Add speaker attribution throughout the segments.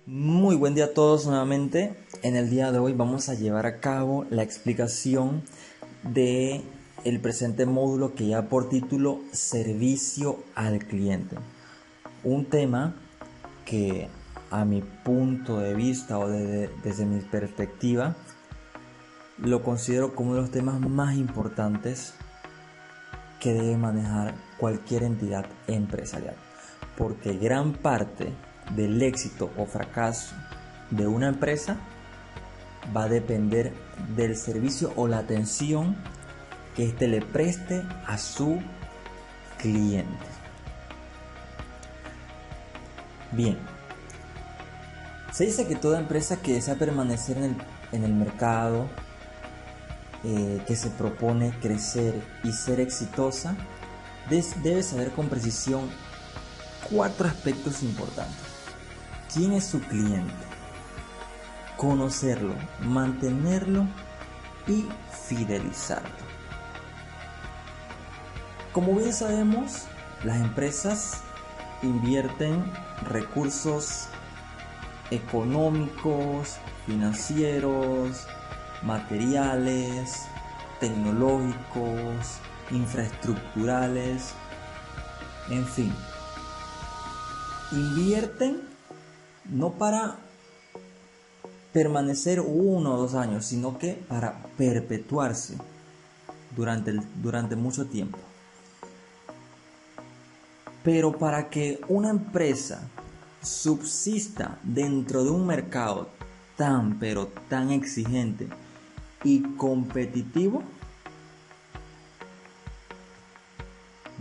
Speaker 1: Muy buen día a todos nuevamente. En el día de hoy vamos a llevar a cabo la explicación de el presente módulo que lleva por título Servicio al cliente. Un tema que a mi punto de vista o desde mi perspectiva lo considero como uno de los temas más importantes que debe manejar cualquier entidad empresarial, porque gran parte del éxito o fracaso de una empresa va a depender del servicio o la atención que éste le preste a su cliente. Bien, se dice que toda empresa que desea permanecer en el mercado, que se propone crecer y ser exitosa, debe saber con precisión 4 aspectos importantes. ¿Quién es su cliente? Conocerlo, mantenerlo y fidelizarlo. Como bien sabemos, las empresas invierten recursos económicos, financieros, materiales, tecnológicos, infraestructurales, en fin. Invierten no para permanecer 1 o 2 años, sino que para perpetuarse durante mucho tiempo. Pero para que una empresa subsista dentro de un mercado pero tan exigente y competitivo,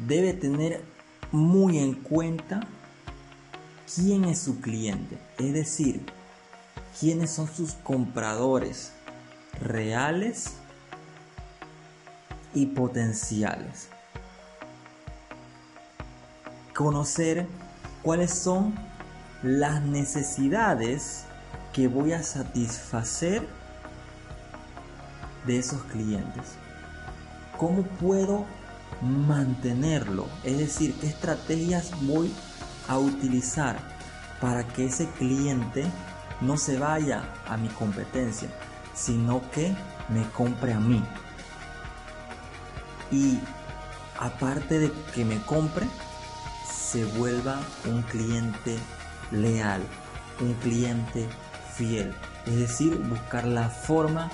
Speaker 1: debe tener muy en cuenta quién es su cliente, es decir, quiénes son sus compradores reales y potenciales. Conocer cuáles son las necesidades que voy a satisfacer de esos clientes. ¿Cómo puedo mantenerlo? Es decir, ¿qué estrategias voy a utilizar para que ese cliente no se vaya a mi competencia, sino que me compre a mí? Y aparte de que me compre, se vuelva un cliente leal, un cliente fiel. Es decir, buscar la forma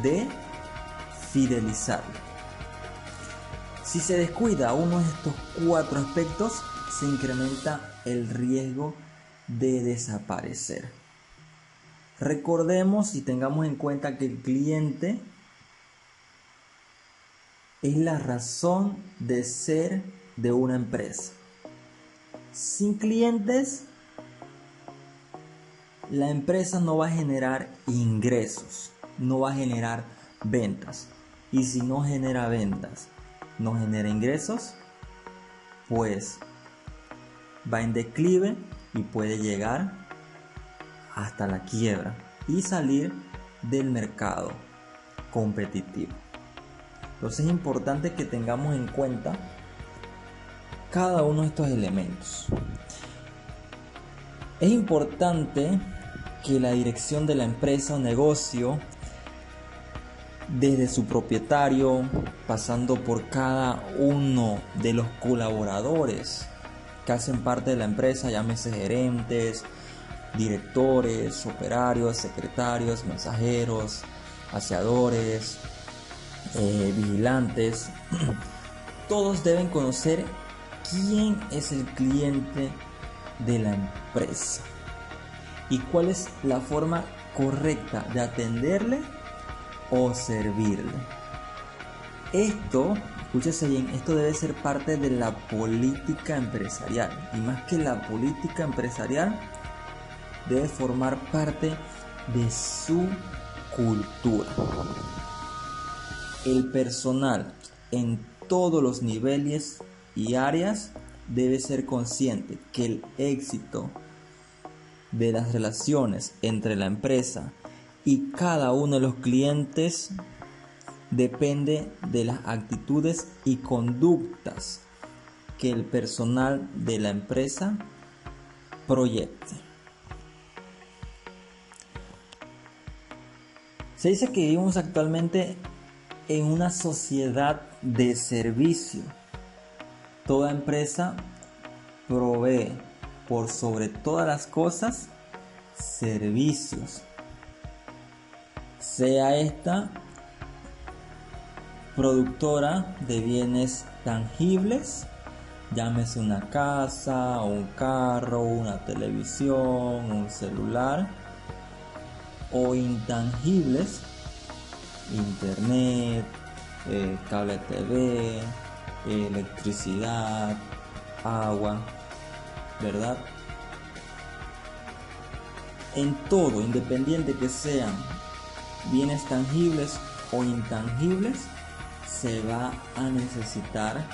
Speaker 1: de fidelizarlo. Si se descuida uno de estos 4 aspectos, se incrementa el riesgo de desaparecer. Recordemos y tengamos en cuenta que el cliente es la razón de ser de una empresa. Sin clientes, la empresa no va a generar ingresos, no va a generar ventas. Y si no genera ventas, no genera ingresos, pues va en declive y puede llegar hasta la quiebra y salir del mercado competitivo. Entonces es importante que tengamos en cuenta cada uno de estos elementos. Es importante que la dirección de la empresa o negocio, desde su propietario, pasando por cada uno de los colaboradores que hacen parte de la empresa, llámese gerentes, directores, operarios, secretarios, mensajeros, aseadores, vigilantes, todos deben conocer quién es el cliente de la empresa y cuál es la forma correcta de atenderle o servirle. Esto, escúchese bien, esto debe ser parte de la política empresarial, y más que la política empresarial, debe formar parte de su cultura. El personal en todos los niveles y áreas debe ser consciente que el éxito de las relaciones entre la empresa y cada uno de los clientes depende de las actitudes y conductas que el personal de la empresa proyecte. Se dice que vivimos actualmente en una sociedad de servicio. Toda empresa provee por sobre todas las cosas servicios, sea esta productora de bienes tangibles, llámese una casa, un carro, una televisión, un celular, o intangibles, internet, cable TV, electricidad, agua, ¿verdad? En todo, independiente que sean bienes tangibles o intangibles, se va a necesitar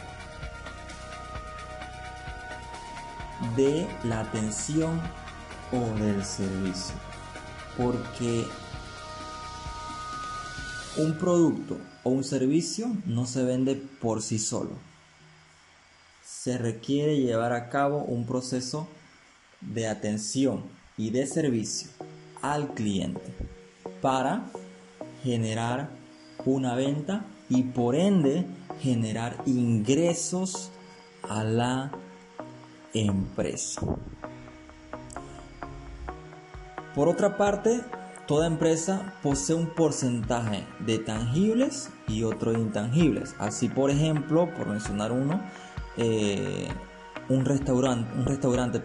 Speaker 1: de la atención o del servicio, porque un producto o un servicio no se vende por sí solo. Se requiere llevar a cabo un proceso de atención y de servicio al cliente para generar una venta y por ende generar ingresos a la empresa. Por otra parte, toda empresa posee un porcentaje de tangibles y otro de intangibles. Así, por ejemplo, por mencionar uno, un restaurante,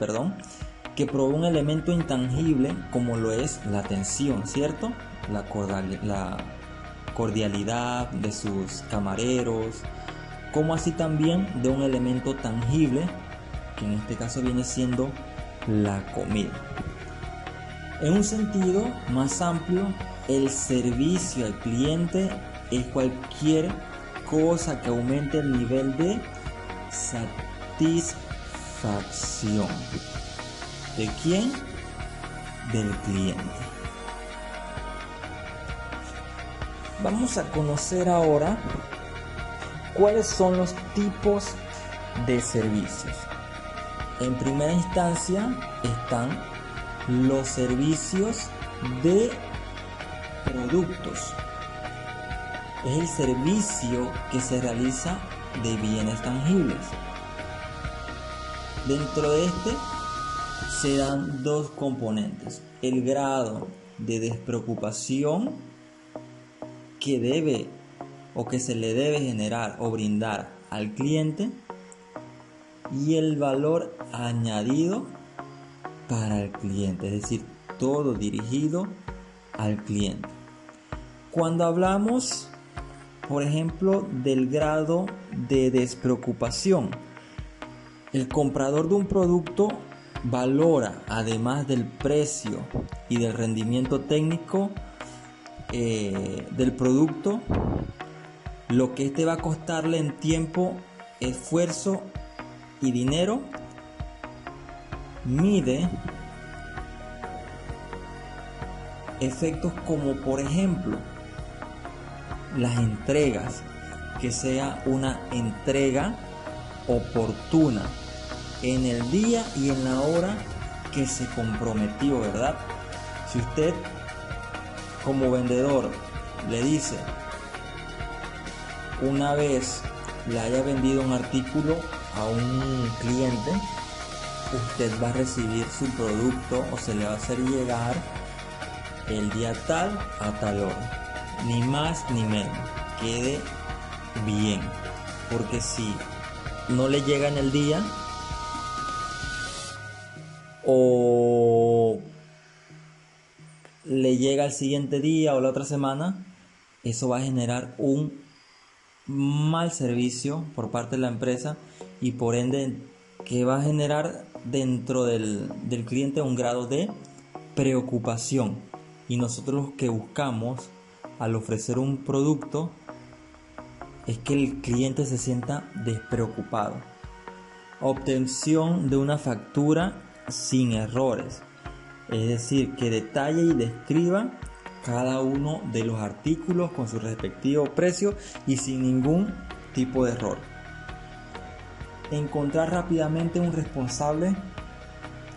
Speaker 1: que provee un elemento intangible como lo es la atención, ¿cierto? La cordialidad de sus camareros, como así también de un elemento tangible, que en este caso viene siendo la comida. En un sentido más amplio, el servicio al cliente es cualquier cosa que aumente el nivel de satisfacción. ¿De quién? Del cliente. Vamos a conocer ahora cuáles son los tipos de servicios. En primera instancia están los servicios de productos. Es el servicio que se realiza de bienes tangibles. Dentro de este se dan dos componentes: el grado de despreocupación que debe o que se le debe generar o brindar al cliente, y el valor añadido para el cliente, es decir, todo dirigido al cliente. Cuando hablamos, por ejemplo, del grado de despreocupación, el comprador de un producto valora, además del precio y del rendimiento técnico del producto, lo que este va a costarle en tiempo, esfuerzo y dinero. Mide efectos como, por ejemplo, las entregas, que sea una entrega oportuna en el día y en la hora que se comprometió, ¿verdad? Si usted como vendedor le dice, una vez le haya vendido un artículo a un cliente, usted va a recibir su producto o se le va a hacer llegar el día tal a tal hora, ni más ni menos. Quede bien, porque si no le llega en el día o le llega el siguiente día o la otra semana, eso va a generar un mal servicio por parte de la empresa y por ende que va a generar dentro del cliente un grado de preocupación. Y nosotros lo que buscamos al ofrecer un producto es que el cliente se sienta despreocupado. Obtención de una factura sin errores, es decir, que detalle y describa cada uno de los artículos con su respectivo precio y sin ningún tipo de error. Encontrar rápidamente un responsable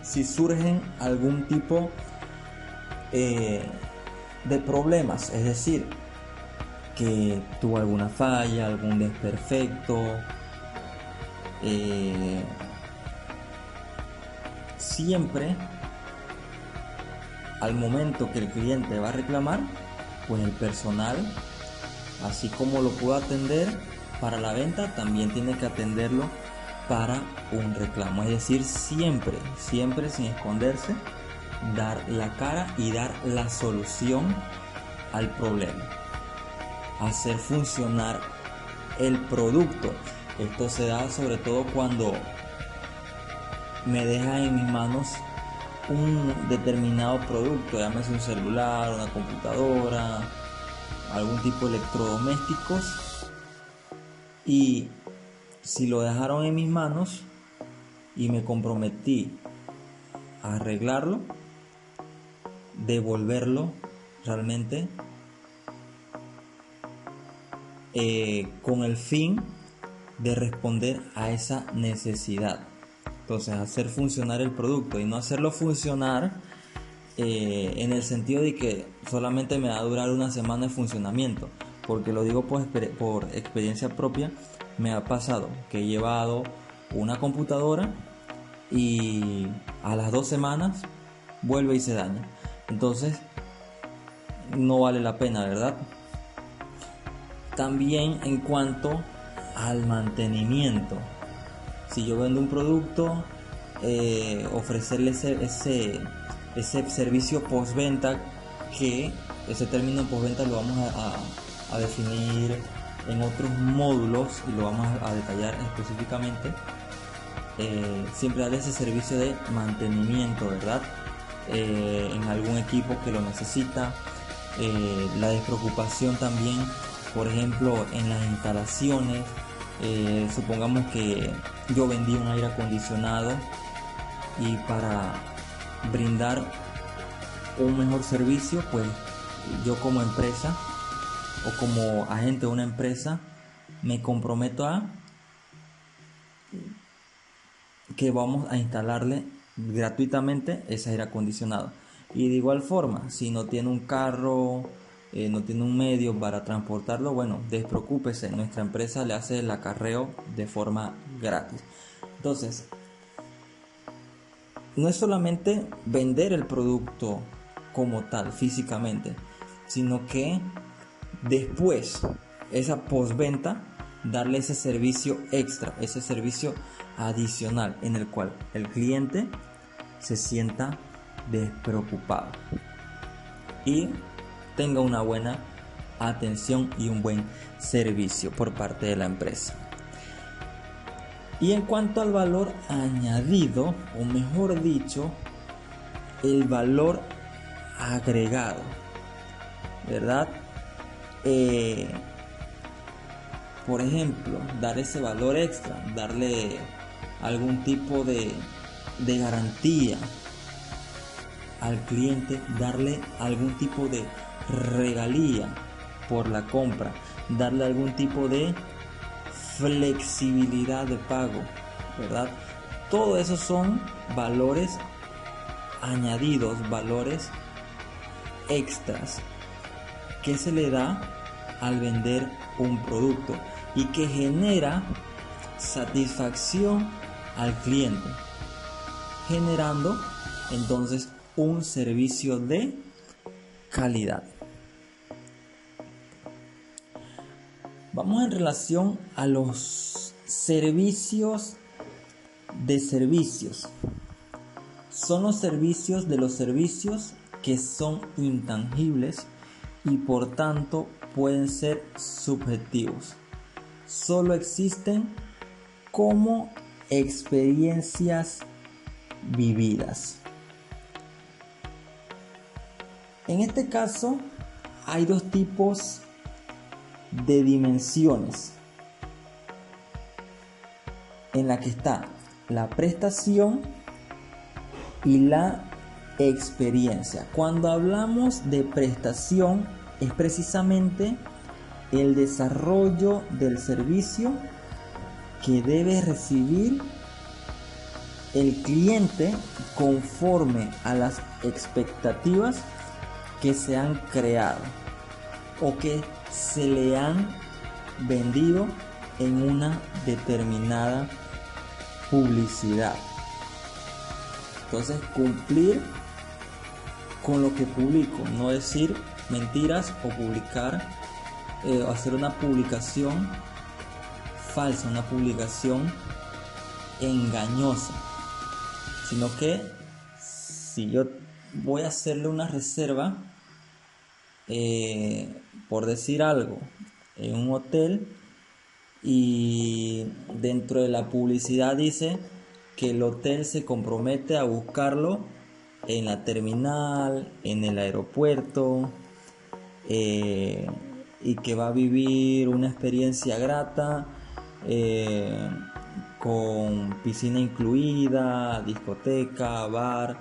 Speaker 1: si surgen algún tipo de problemas, es decir, que tuvo alguna falla, algún desperfecto. Siempre al momento que el cliente va a reclamar, pues el personal, así como lo pudo atender para la venta, también tiene que atenderlo para un reclamo. Es decir, siempre sin esconderse, dar la cara y dar la solución al problema. Hacer funcionar el producto. Esto se da sobre todo cuando me deja en mis manos un determinado producto, llámese un celular, una computadora, algún tipo de electrodomésticos, y si lo dejaron en mis manos y me comprometí a arreglarlo, devolverlo realmente con el fin de responder a esa necesidad. Entonces, hacer funcionar el producto y no hacerlo funcionar en el sentido de que solamente me va a durar una semana de funcionamiento, porque lo digo por experiencia propia. Me ha pasado que he llevado una computadora y a las 2 semanas vuelve y se daña. Entonces no vale la pena, ¿verdad? También en cuanto al mantenimiento, si yo vendo un producto, ofrecerle ese servicio postventa, que ese término postventa lo vamos a definir en otros módulos y lo vamos a detallar específicamente. Siempre darle ese servicio de mantenimiento, ¿verdad? En algún equipo que lo necesita. La despreocupación también, por ejemplo, en las instalaciones. Supongamos que yo vendí un aire acondicionado y para brindar un mejor servicio, pues yo como empresa o como agente de una empresa me comprometo a que vamos a instalarle gratuitamente ese aire acondicionado. Y de igual forma, si no tiene un carro, no tiene un medio para transportarlo, bueno, despreocúpese, nuestra empresa le hace el acarreo de forma gratis. Entonces, no es solamente vender el producto como tal físicamente, sino que después, esa postventa, darle ese servicio extra, ese servicio adicional en el cual el cliente se sienta despreocupado y tenga una buena atención y un buen servicio por parte de la empresa. Y en cuanto al valor añadido, o mejor dicho, el valor agregado, ¿verdad? Por ejemplo, dar ese valor extra, darle algún tipo de garantía al cliente, darle algún tipo de regalía por la compra, darle algún tipo de flexibilidad de pago, ¿verdad? Todo eso son valores añadidos, valores extras que se le da al vender un producto y que genera satisfacción al cliente, generando entonces un servicio de calidad. Vamos en relación a los servicios de servicios. Son los servicios de los servicios que son intangibles y por tanto pueden ser subjetivos. Solo existen como experiencias vividas. En este caso hay dos tipos de dimensiones en la que está la prestación y la experiencia. Cuando hablamos de prestación es precisamente el desarrollo del servicio que debe recibir el cliente conforme a las expectativas que se han creado o que se le han vendido en una determinada publicidad. Entonces, cumplir con lo que publico, no decir mentiras o publicar, hacer una publicación falsa, una publicación engañosa, sino que si yo voy a hacerle una reserva, por decir algo, en un hotel, y dentro de la publicidad dice que el hotel se compromete a buscarlo en la terminal, en el aeropuerto, y que va a vivir una experiencia grata, con piscina incluida, discoteca, bar.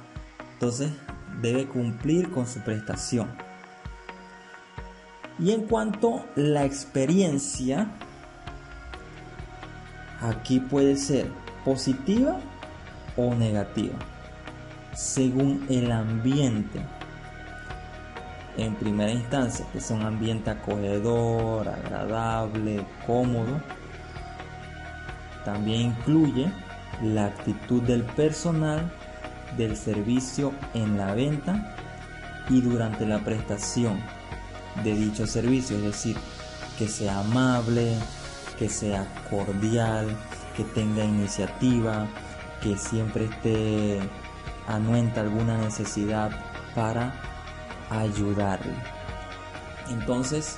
Speaker 1: Entonces debe cumplir con su prestación. Y en cuanto a la experiencia, aquí puede ser positiva o negativa, según el ambiente. En primera instancia, que sea un ambiente acogedor, agradable, cómodo. También incluye la actitud del personal del servicio en la venta y durante la prestación de dicho servicio, es decir, que sea amable, que sea cordial, que tenga iniciativa, que siempre esté anuente a alguna necesidad para ayudarle. Entonces,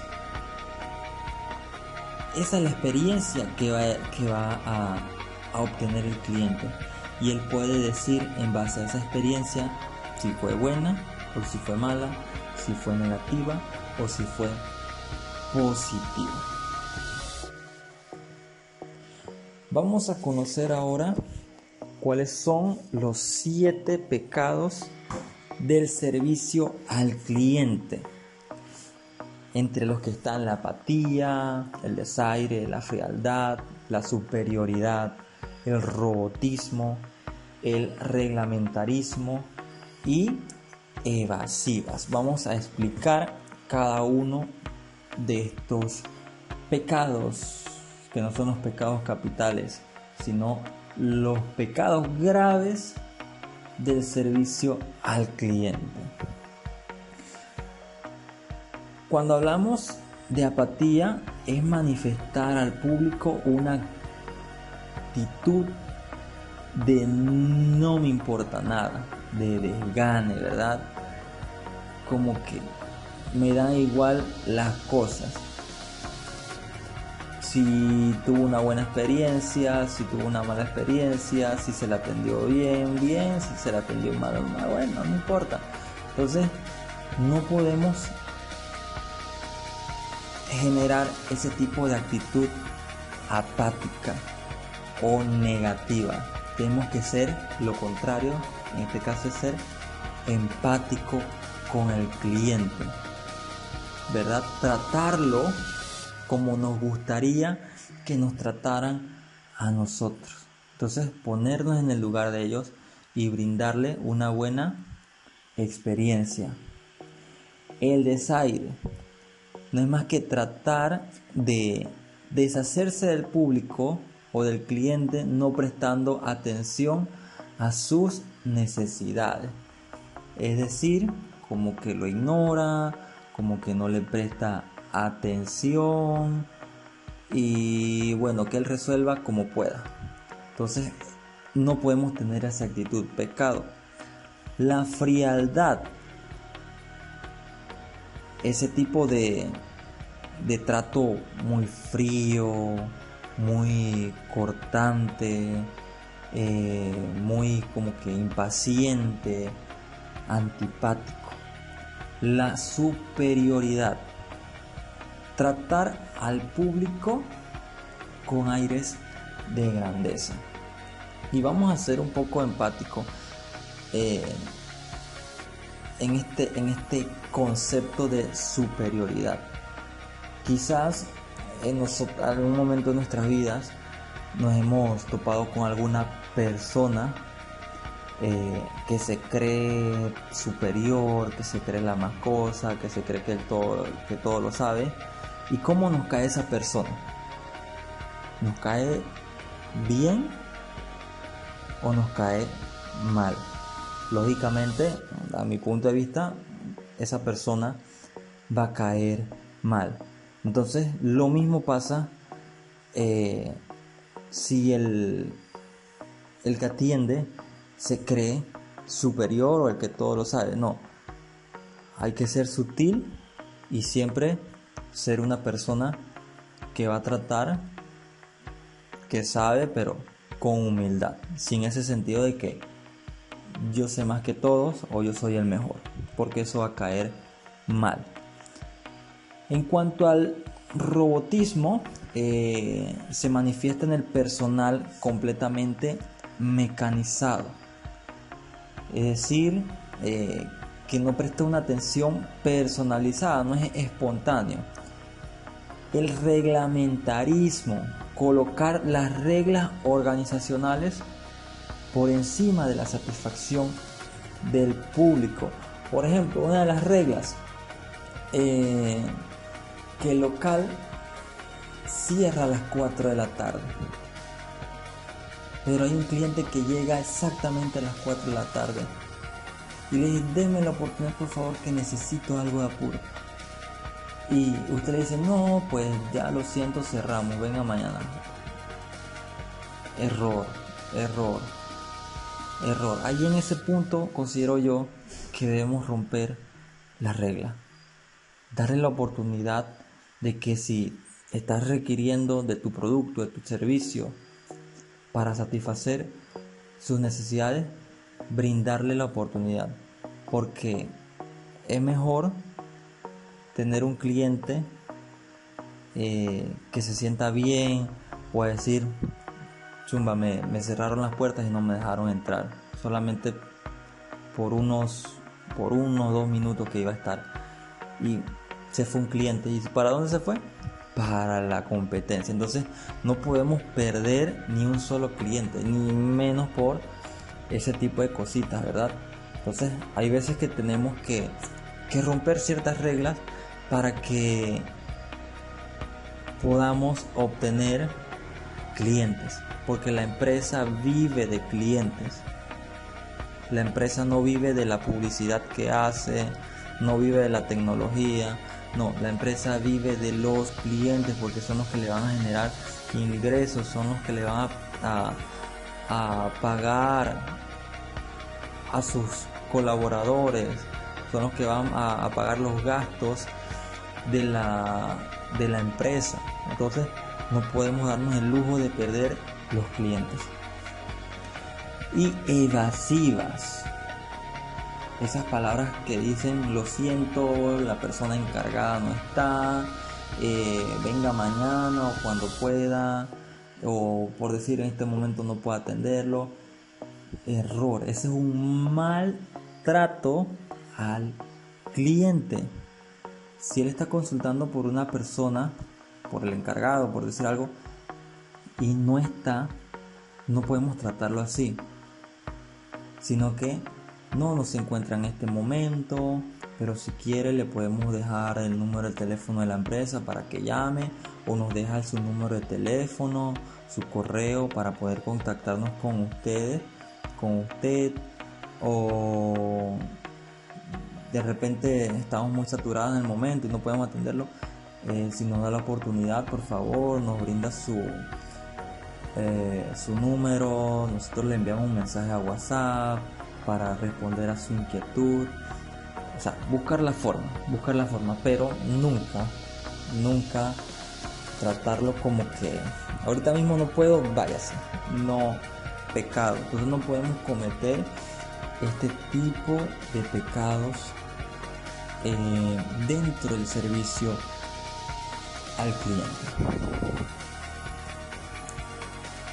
Speaker 1: esa es la experiencia que va a obtener el cliente, y él puede decir en base a esa experiencia si fue buena o si fue mala, si fue negativa o si fue positiva. Vamos a conocer ahora cuáles son los 7 pecados del servicio al cliente, entre los que están la apatía, el desaire, la frialdad, la superioridad, el robotismo, el reglamentarismo y evasivas. Vamos a explicar cada uno de estos pecados, que no son los pecados capitales, sino los pecados graves del servicio al cliente. Cuando hablamos de apatía, es manifestar al público una actitud de no me importa nada, de desgane, ¿verdad? Como que me dan igual las cosas. Si tuvo una buena experiencia, si tuvo una mala experiencia, si se la atendió bien, si se la atendió mal, bueno, no importa. Entonces, no podemos generar ese tipo de actitud apática o negativa. Tenemos que ser lo contrario, en este caso es ser empático con el cliente, ¿verdad? Tratarlo como nos gustaría que nos trataran a nosotros. Entonces, ponernos en el lugar de ellos y brindarle una buena experiencia. El desaire no es más que tratar de deshacerse del público o del cliente, no prestando atención a sus necesidades. Es decir, como que lo ignora, como que no le presta atención, y bueno, que él resuelva como pueda. Entonces, no podemos tener esa actitud. Pecado. La frialdad, ese tipo de trato muy frío, muy cortante, muy como que impaciente, antipático. La superioridad, tratar al público con aires de grandeza. Y vamos a ser un poco empáticos en este concepto de superioridad. Quizás en algún momento de nuestras vidas nos hemos topado con alguna persona que se cree superior, que se cree la más cosa, que se cree que todo lo sabe. ¿Y cómo nos cae esa persona? ¿Nos cae bien o nos cae mal? Lógicamente, a mi punto de vista, esa persona va a caer mal. Entonces, lo mismo pasa si el que atiende se cree superior o el que todo lo sabe. No, hay que ser sutil y siempre ser una persona que va a tratar, que sabe, pero con humildad, sin ese sentido de que yo sé más que todos o yo soy el mejor, porque eso va a caer mal. En cuanto al robotismo, se manifiesta en el personal completamente mecanizado, es decir, que no presta una atención personalizada, no es espontáneo. El reglamentarismo, colocar las reglas organizacionales por encima de la satisfacción del público. Por ejemplo, una de las reglas, que el local cierra a las 4 de la tarde, pero hay un cliente que llega exactamente a las 4 de la tarde y le dice: déme la oportunidad por favor, que necesito algo de apuro. Y usted le dice: no, pues ya lo siento, cerramos, venga mañana. Error. Ahí en ese punto considero yo que debemos romper la regla. Darle la oportunidad de que si estás requiriendo de tu producto, de tu servicio, para satisfacer sus necesidades, brindarle la oportunidad. Porque es mejor tener un cliente que se sienta bien, o a decir: chumba, me cerraron las puertas y no me dejaron entrar, solamente por unos 2 minutos que iba a estar, y se fue un cliente. ¿Y para dónde se fue? Para la competencia. Entonces no podemos perder ni un solo cliente, ni menos por ese tipo de cositas, ¿verdad? Entonces hay veces que tenemos que romper ciertas reglas para que podamos obtener clientes, porque la empresa vive de clientes. La empresa no vive de la publicidad que hace, no vive de la tecnología, no, la empresa vive de los clientes, porque son los que le van a generar ingresos, son los que le van a pagar a sus colaboradores, son los que van a pagar los gastos de la empresa. Entonces no podemos darnos el lujo de perder los clientes. Y evasivas, esas palabras que dicen: lo siento, la persona encargada no está, venga mañana o cuando pueda, o por decir en este momento no puedo atenderlo. Error, ese es un maltrato al cliente. Si él está consultando por una persona, por el encargado, por decir algo, y no está, no podemos tratarlo así, sino que no se encuentra en este momento, pero si quiere le podemos dejar el número de teléfono de la empresa para que llame, o nos deja su número de teléfono, su correo, para poder contactarnos con usted, o de repente estamos muy saturados en el momento y no podemos atenderlo. Si nos da la oportunidad, por favor, nos brinda su número, nosotros le enviamos un mensaje a WhatsApp para responder a su inquietud. O sea, buscar la forma, pero nunca tratarlo como que ahorita mismo no puedo, váyase. No, pecado. Entonces no podemos cometer este tipo de pecados dentro del servicio al cliente.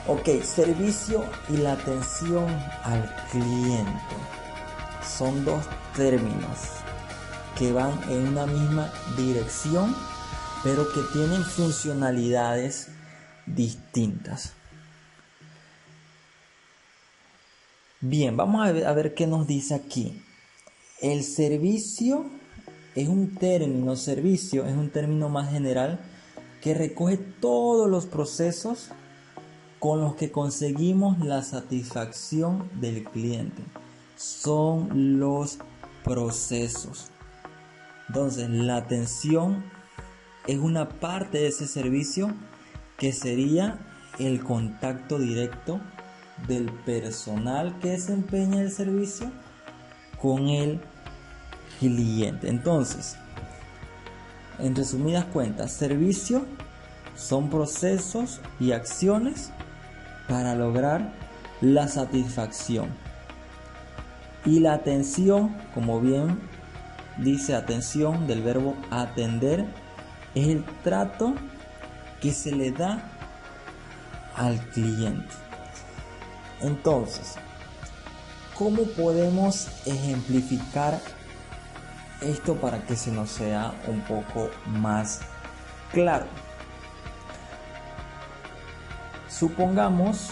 Speaker 1: Ok, servicio y la atención al cliente son dos términos que van en una misma dirección, pero que tienen funcionalidades distintas. Bien, vamos a ver qué nos dice aquí. El servicio es un término más general que recoge todos los procesos con los que conseguimos la satisfacción del cliente. Son los procesos. Entonces, la atención es una parte de ese servicio que sería el contacto directo del personal que desempeña el servicio con el cliente. Entonces, en resumidas cuentas, servicio son procesos y acciones para lograr la satisfacción. Y la atención, como bien dice atención del verbo atender, es el trato que se le da al cliente. Entonces, ¿cómo podemos ejemplificar esto para que se nos sea un poco más claro? Supongamos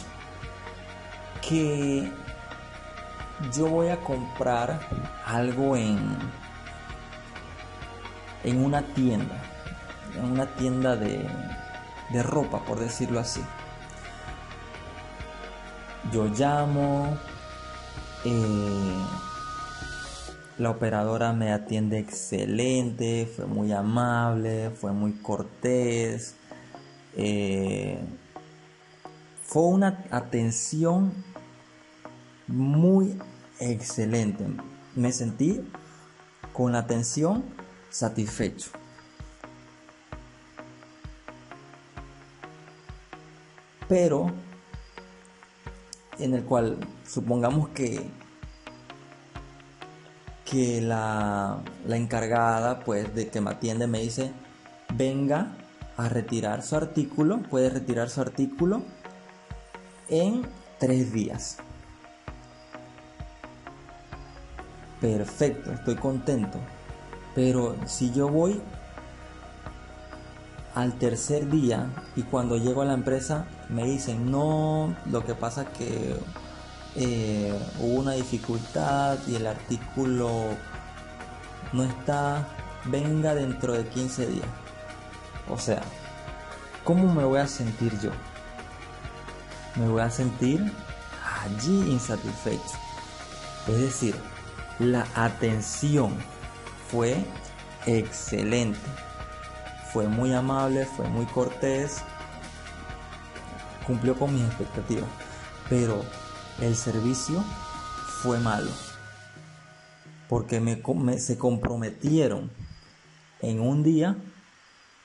Speaker 1: que yo voy a comprar algo en una tienda de ropa, por decirlo así. Yo llamo, la operadora me atiende excelente, fue muy amable, fue muy cortés, fue una atención muy excelente. Me sentí con la atención satisfecho. Pero en el cual supongamos que la encargada pues de que me atiende me dice: venga a retirar su artículo, puede retirar su artículo en 3 días. Perfecto, estoy contento. Pero si yo voy al tercer día y cuando llego a la empresa me dicen: no, lo que pasa que hubo una dificultad y el artículo no está, venga dentro de 15 días. O sea, ¿cómo me voy a sentir yo? Me voy a sentir allí insatisfecho. Es decir, la atención fue excelente, fue muy amable, fue muy cortés, cumplió con mis expectativas, pero el servicio fue malo porque se comprometieron en un día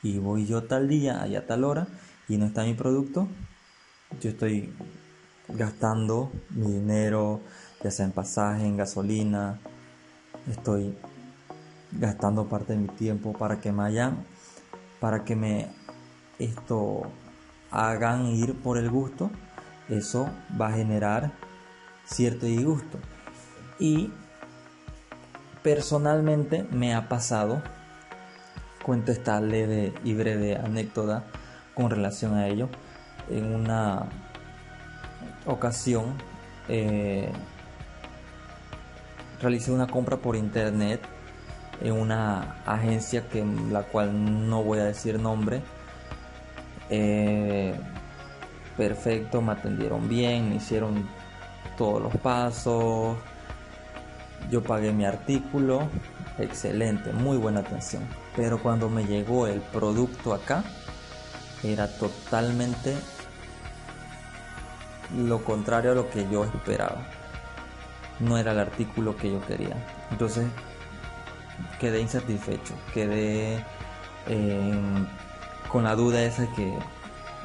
Speaker 1: y voy yo tal día, allá tal hora y no está mi producto. Yo estoy gastando mi dinero, ya sea en pasaje, en gasolina, estoy gastando parte de mi tiempo para que me hagan ir por el gusto. Eso va a generar cierto disgusto. Y personalmente me ha pasado, cuento esta leve y breve anécdota con relación a ello. En una ocasión realicé una compra por internet en una agencia la cual no voy a decir nombre. Perfecto, me atendieron bien, me hicieron todos los pasos, yo pagué mi artículo, excelente, muy buena atención. Pero cuando me llegó el producto acá, era totalmente lo contrario a lo que yo esperaba. No era el artículo que yo quería. Entonces quedé insatisfecho, quedé con la duda esa que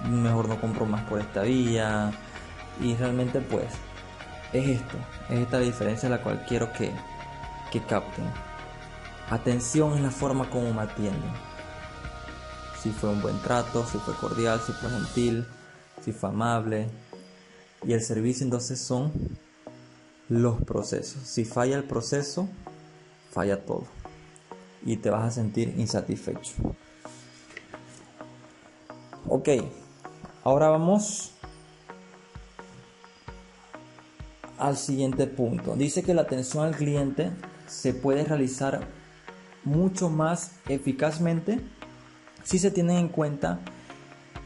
Speaker 1: mejor no compro más por esta vía. Y realmente pues es esta diferencia la cual quiero que capten. Atención es la forma como me atienden. Si fue un buen trato, si fue cordial, si fue gentil, si fue amable. Y el servicio entonces son los procesos. Si falla el proceso, falla todo y te vas a sentir insatisfecho. Ok, ahora vamos al siguiente punto. Dice que la atención al cliente se puede realizar mucho más eficazmente si se tiene en cuenta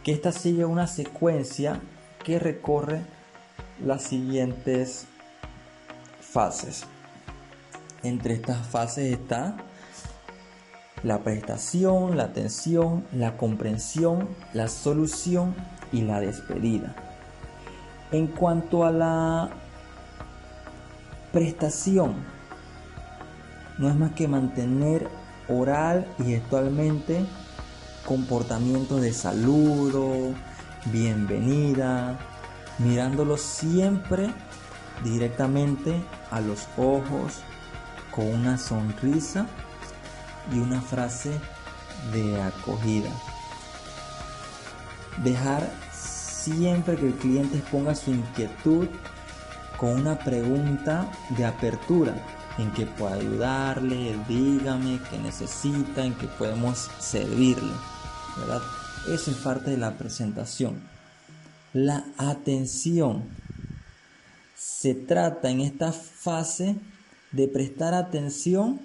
Speaker 1: que esta sigue una secuencia que recorre las siguientes fases. Entre estas fases está la prestación, la atención, la comprensión, la solución y la despedida. En cuanto a la prestación, no es más que mantener oral y gestualmente comportamientos de saludo, bienvenida, mirándolo siempre directamente a los ojos, con una sonrisa y una frase de acogida. Dejar siempre que el cliente exponga su inquietud con una pregunta de apertura: ¿en qué puedo ayudarle? Dígame qué necesita, en qué podemos servirle, ¿verdad? Eso es parte de la presentación. La atención. Se trata en esta fase de prestar atención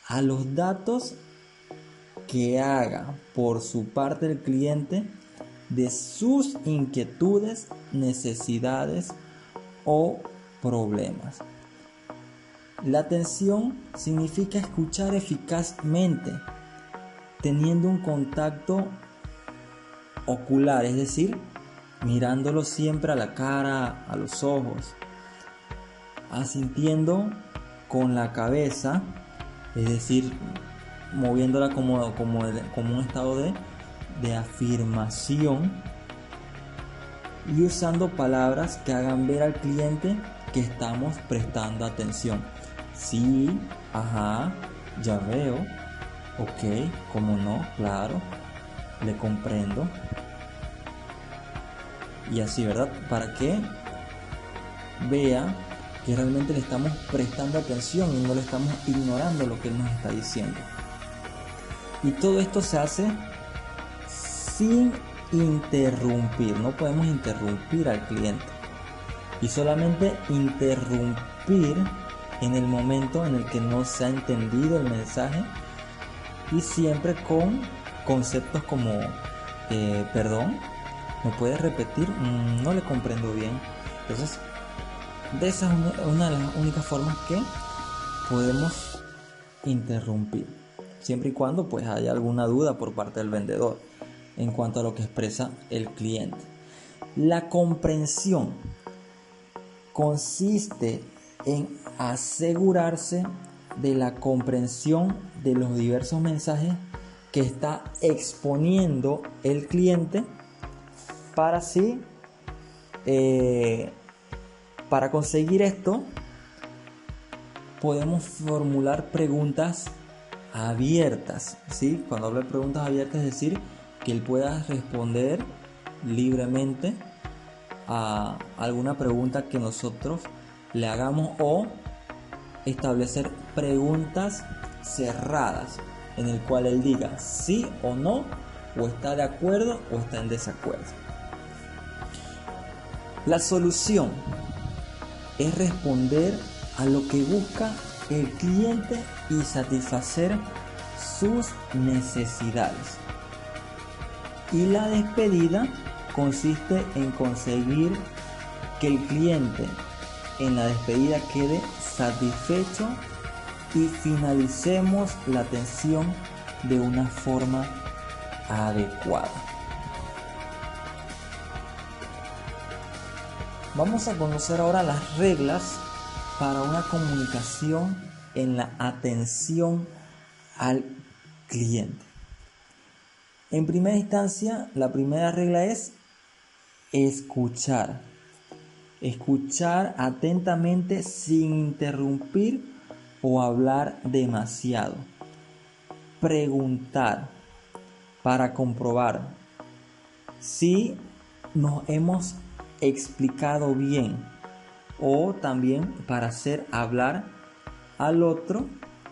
Speaker 1: a los datos que haga por su parte el cliente de sus inquietudes, necesidades o problemas. La atención significa escuchar eficazmente, teniendo un contacto ocular, es decir, mirándolo siempre a la cara, a los ojos, asintiendo con la cabeza, es decir, moviéndola como un estado de afirmación, y usando palabras que hagan ver al cliente que estamos prestando atención. Sí, ajá, ya veo, ok, cómo no, claro, le comprendo. Y así, ¿verdad? Para que vea que realmente le estamos prestando atención y no le estamos ignorando lo que él nos está diciendo. Y todo esto se hace sin interrumpir. No podemos interrumpir al cliente, y solamente interrumpir en el momento en el que no se ha entendido el mensaje, y siempre con conceptos como perdón, ¿me puedes repetir? No le comprendo bien. Entonces, de esa es una de las únicas formas que podemos interrumpir, siempre y cuando pues haya alguna duda por parte del vendedor en cuanto a lo que expresa el cliente. La comprensión consiste en asegurarse de la comprensión de los diversos mensajes que está exponiendo el cliente, para así para conseguir esto podemos formular preguntas abiertas, ¿sí? Cuando hablo de preguntas abiertas, es decir, que él pueda responder libremente a alguna pregunta que nosotros le hagamos, o establecer preguntas cerradas en el cual él diga sí o no, o está de acuerdo o está en desacuerdo. La solución es responder a lo que busca el cliente y satisfacer sus necesidades. Y la despedida consiste en conseguir que el cliente en la despedida quede satisfecho y finalicemos la atención de una forma adecuada. Vamos a conocer ahora las reglas para una comunicación en la atención al cliente. En primera instancia, la primera regla es escuchar. Escuchar atentamente sin interrumpir o hablar demasiado. Preguntar para comprobar si nos hemos explicado bien, o también para hacer hablar al otro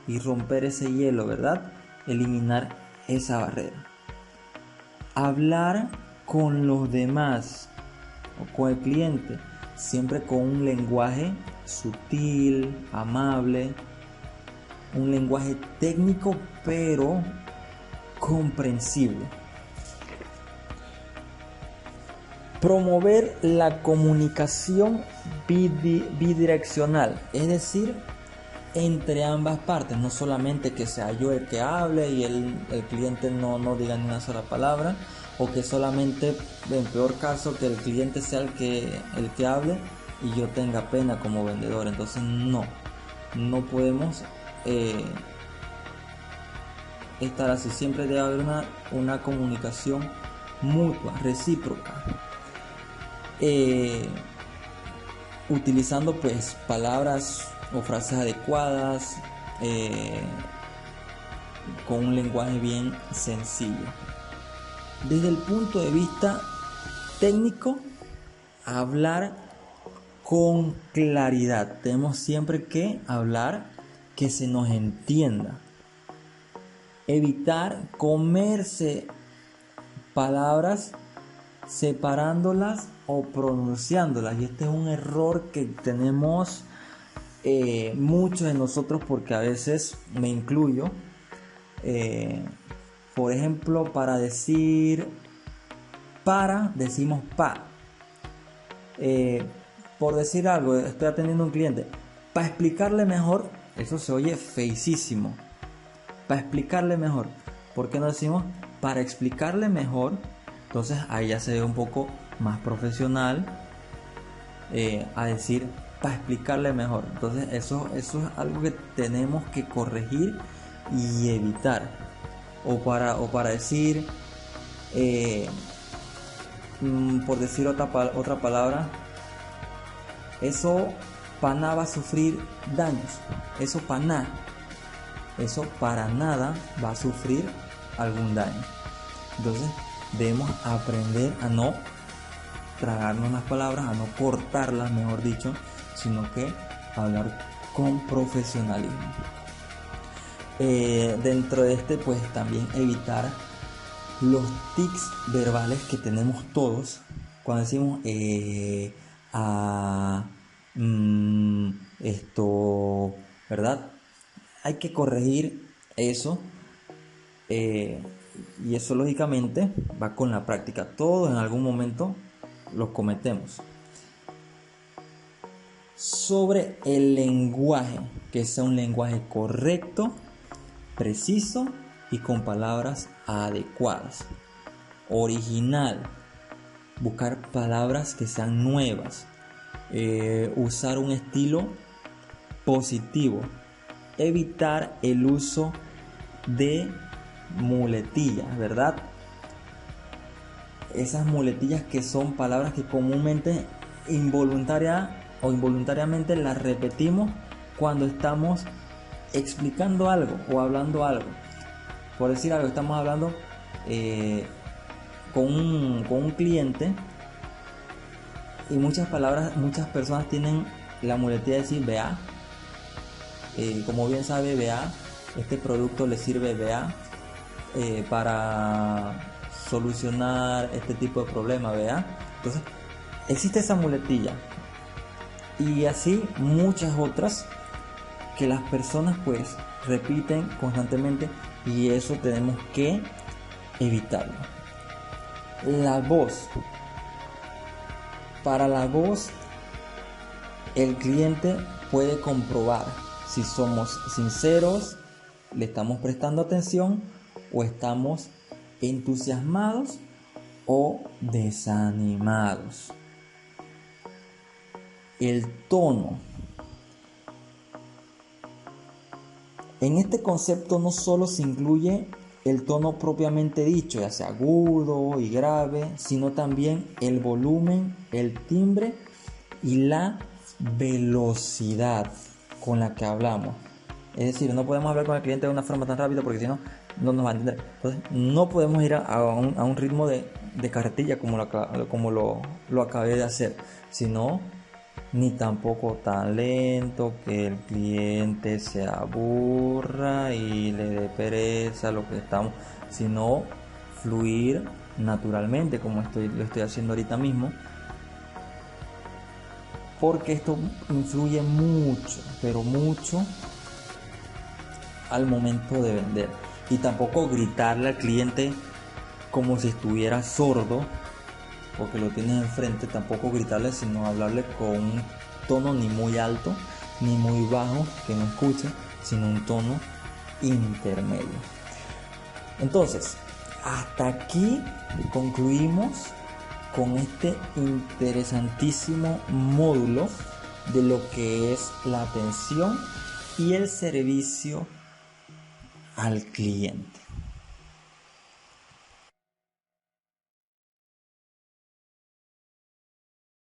Speaker 1: y romper ese hielo, ¿verdad? Eliminar esa barrera. Hablar con los demás o con el cliente siempre con un lenguaje sutil, amable, un lenguaje técnico pero comprensible. Promover la comunicación bidireccional, es decir, entre ambas partes, no solamente que sea yo el que hable y el cliente no diga ni una sola palabra, o que solamente, en peor caso, que el cliente sea el que hable y yo tenga pena como vendedor. Entonces no podemos estar así. Siempre debe haber una comunicación mutua, recíproca, utilizando pues palabras o frases adecuadas, con un lenguaje bien sencillo. Desde el punto de vista técnico, hablar con claridad. Tenemos siempre que hablar que se nos entienda. Evitar comerse palabras separándolas o pronunciándolas. Y este es un error que tenemos muchos de nosotros, porque a veces me incluyo. Por ejemplo, para decir para, decimos pa. Por decir algo, estoy atendiendo a un cliente. Para explicarle mejor, eso se oye feísimo. Para explicarle mejor. ¿Por qué no decimos para explicarle mejor? Entonces ahí ya se ve un poco más profesional, a decir para explicarle mejor. Entonces eso es algo que tenemos que corregir y evitar. O para decir, por decir otra palabra, eso para va a sufrir daños. Eso para nada va a sufrir algún daño. Entonces debemos aprender a no tragarnos las palabras, a no cortarlas, mejor dicho, sino que hablar con profesionalismo. Dentro de pues también evitar los tics verbales que tenemos todos cuando decimos esto, ¿verdad? Hay que corregir eso, y eso lógicamente va con la práctica. Todos en algún momento los cometemos. Sobre el lenguaje, que sea un lenguaje correcto, preciso y con palabras adecuadas. Original, buscar palabras que sean nuevas, usar un estilo positivo, evitar el uso de muletillas, ¿verdad? Esas muletillas que son palabras que comúnmente involuntariamente las repetimos cuando estamos explicando algo o hablando algo. Por decir algo, estamos hablando con un cliente, y muchas personas tienen la muletilla de decir vea. Como bien sabe, vea, este producto le sirve, vea, para solucionar este tipo de problema, vea. Entonces existe esa muletilla, y así muchas otras que las personas pues repiten constantemente, y eso tenemos que evitarlo. La voz. Para la voz, el cliente puede comprobar si somos sinceros, le estamos prestando atención, o estamos entusiasmados o desanimados. El tono. En este concepto no solo se incluye el tono propiamente dicho, ya sea agudo y grave, sino también el volumen, el timbre y la velocidad con la que hablamos. Es decir, no podemos hablar con el cliente de una forma tan rápida, porque si no, no nos va a entender. Entonces, no podemos ir a un ritmo de carretilla como lo acabé de hacer, sino ni tampoco tan lento que el cliente se aburra y le dé pereza lo que estamos, sino fluir naturalmente, como lo estoy haciendo ahorita mismo. porque esto influye mucho, pero mucho al momento de vender. Y tampoco gritarle al cliente como si estuviera sordo, porque lo tienes enfrente. Tampoco gritarle, sino hablarle con un tono ni muy alto ni muy bajo que no escuche, sino un tono intermedio. Entonces, hasta aquí concluimos con este interesantísimo módulo de lo que es la atención y el servicio al cliente.